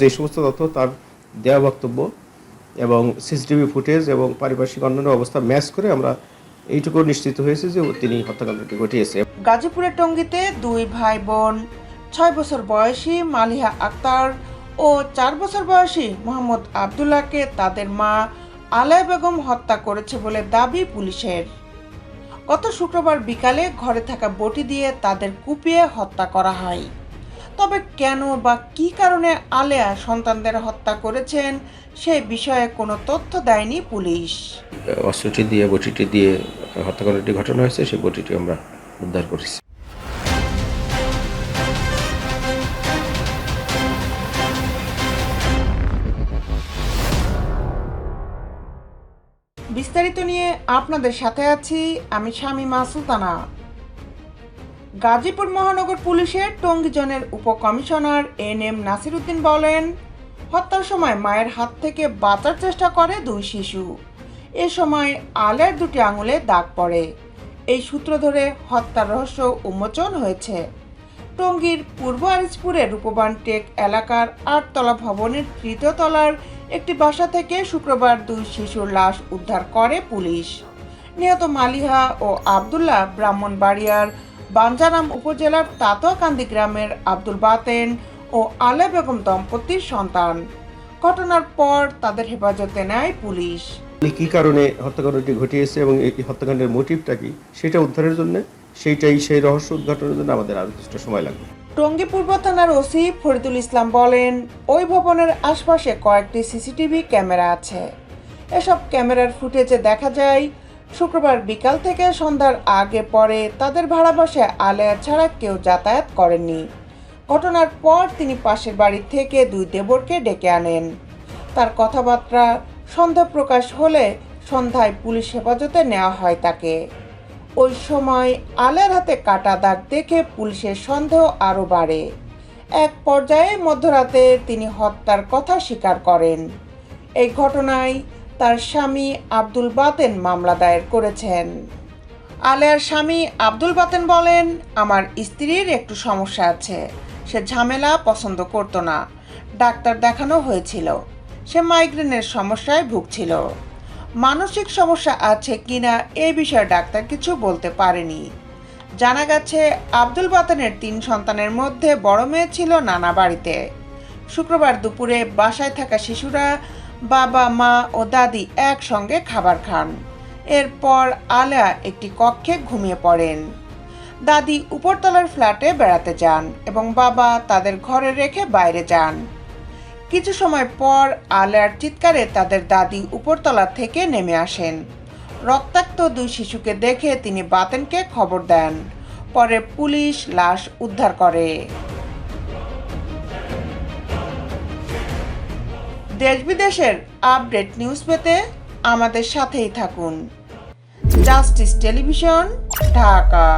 যে সমস্ত তথ্য তার দেওয়া বক্তব্য এবং সিসিটিভি ফুটেজ এবং পারিপার্শ্বিক অন্যান্য অবস্থা ম্যাচ করে আমরা এইটুকু নিশ্চিত হয়েছে যে তিনি হত্যাকাণ্ডটি ঘটিয়েছে। গাজীপুরের টঙ্গীতে দুই ভাই বোন 6 বছর বয়সী মালিহা আক্তার ও 4 বছর বয়সী মোহাম্মদ আবদুল্লাহকে তাদের মা আলেয়া বেগম হত্যা করেছে বলে দাবি পুলিশের। গত শুক্রবার বিকালে ঘরে থাকা বটি দিয়ে তাদের কুপিয়ে হত্যা করা হয়। তবে কেন বা কী কারণে আলেয়া সন্তানদের হত্যা করেছেন সে বিষয়ে কোনো তথ্য দেয়নি পুলিশ। অস্ত্রটি দিয়ে বটিটি দিয়ে হত্যাকাণ্ডটি ঘটানো হয়েছে, সেই বটিটি আমরা উদ্ধার করেছি। বিস্তারিত নিয়ে আপনাদের সাথে আছি আমি শামীমা সুলতানা। গাজীপুর মহানগর পুলিশের টঙ্গী জোনের উপকমিশনার এনএম নাসির উদ্দিন বলেন, হত্যার সময় মায়ের হাত থেকে বাঁচার চেষ্টা করে দুই শিশু। এ সময় আলের দুটি আঙুলে দাগ পড়ে। এই সূত্র ধরে হত্যার রহস্য উন্মোচন হয়েছে। টঙ্গীর পূর্ব আরিজপুরের রূপবান টেক এলাকার 8 তলা ভবনের 3য় তলার একটি বাসা থেকে শুক্রবার দুই শিশুর লাশ উদ্ধার করে পুলিশ। নিহত মালিহা ও আবদুল্লাহ ব্রাহ্মণবাড়িয়ার বাঞ্জারাম উপজেলার তাতোয়াকান্দি গ্রামের আব্দুল বাতেন ও আলেয়া বেগম দম্পতির সন্তান। ঘটনার পর তাদের হেফাজতে নেয় পুলিশ। কী কারণে হত্যাকাণ্ডটি ঘটিয়েছে এবং এই হত্যাকাণ্ডের মোটিভটা কি সেটা উদ্ধারের জন্য, সেই রহস্য উদ্ঘাটনের জন্য আমাদের আরও কিছুটা সময় লাগবে। টঙ্গী পূর্ব থানার ওসি ফরিদুল ইসলাম বলেন, ওই ভবনের আশপাশে কয়েকটি সিসিটিভি ক্যামেরা আছে। এসব ক্যামেরার ফুটেজে দেখা যায় শুক্রবার বিকাল থেকে সন্ধ্যার আগে পরে তাদের ভাড়া বাসায় আলেয়া ছাড়া কেউ যাতায়াত করেননি। ঘটনার পর তিনি পাশের বাড়ি থেকে দুই দেবরকে ডেকে আনেন। তার কথাবার্তা সন্দেহ প্রকাশ হলে সন্ধ্যায় পুলিশ হেফাজতে নেওয়া হয় তাকে। ওই সময় আলের হাতে কাটা দাগ দেখে পুলিশের সন্দেহ আরও বাড়ে। এক পর্যায়ে মধ্যরাতে তিনি হত্যার কথা স্বীকার করেন। এই ঘটনায় তার স্বামী আব্দুল বাতেন মামলা দায়ের করেছেন। আলেয়ার স্বামী আব্দুল বাতেন বলেন, আমার স্ত্রীর একটু সমস্যা আছে, সে ঝামেলা পছন্দ করত না। ডাক্তার দেখানো হয়েছিল, সে মাইগ্রেনের সমস্যায় ভুগছিল। মানসিক সমস্যা আছে কিনা এই বিষয়ে ডাক্তার কিছু বলতে পারেনি। জানা গেছে আব্দুল বাতেনের 3 সন্তানের মধ্যে বড় মেয়ে ছিল নানা বাড়িতে। শুক্রবার দুপুরে বাসায় থাকা শিশুরা বাবা, মা ও দাদি একসঙ্গে খাবার খান। এরপর আলেয়া একটি কক্ষে ঘুমিয়ে পড়েন। দাদি উপরতলার ফ্ল্যাটে বেড়াতে যান এবং বাবা তাদের ঘরে রেখে বাইরে যান। কিছু সময় পর আলেয়ার চিৎকারে তাদের দাদি উপরতলা থেকে নেমে আসেন। রক্তাক্ত দুই শিশুকে দেখে তিনি বাতেনকে খবর দেন। পরে পুলিশ লাশ উদ্ধার করে। দেশ বিদেশের আপডেট নিউজ পেতে আমাদের সাথেই থাকুন। Justice television, Dhaka.